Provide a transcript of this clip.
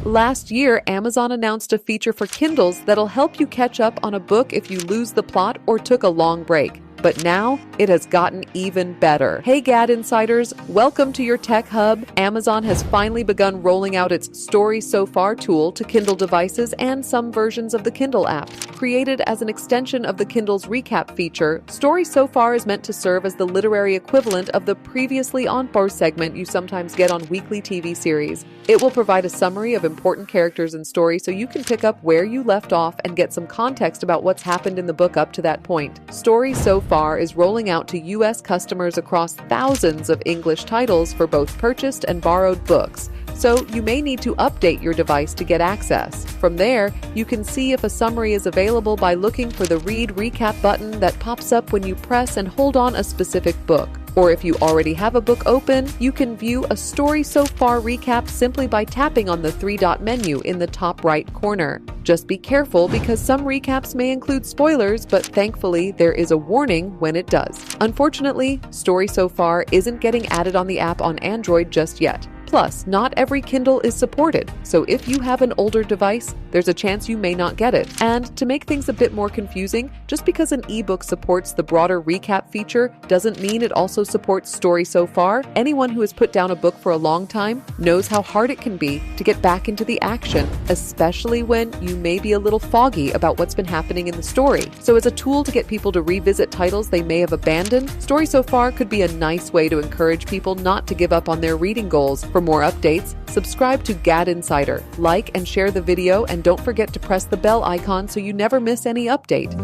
Last year, Amazon announced a feature for Kindles that'll help you catch up on a book if you lose the plot or took a long break. But now, it has gotten even better. Hey GadInsiders, welcome to your tech hub. Amazon has finally begun rolling out its Story So Far tool to Kindle devices and some versions of the Kindle app. Created as an extension of the Kindle's recap feature, Story So Far is meant to serve as the literary equivalent of the previously on pause segment you sometimes get on weekly TV series. It will provide a summary of important characters and story so you can pick up where you left off and get some context about what's happened in the book up to that point. Story So Far is rolling out to U.S. customers across thousands of English titles for both purchased and borrowed books, so you may need to update your device to get access. From there, you can see if a summary is available by looking for the Read Recap button that pops up when you press and hold on a specific book. Or if you already have a book open, you can view a Story So Far recap simply by tapping on the three-dot menu in the top right corner. Just be careful because some recaps may include spoilers, but thankfully there is a warning when it does. Unfortunately, Story So Far isn't getting added on the app on Android just yet. Plus, not every Kindle is supported, so if you have an older device, there's a chance you may not get it. And to make things a bit more confusing, just because an ebook supports the broader recap feature doesn't mean it also supports Story So Far. Anyone who has put down a book for a long time knows how hard it can be to get back into the action, especially when you may be a little foggy about what's been happening in the story. So as a tool to get people to revisit titles they may have abandoned, Story So Far could be a nice way to encourage people not to give up on their reading goals. For more updates, subscribe to GadInsider, like and share the video, and don't forget to press the bell icon so you never miss any update.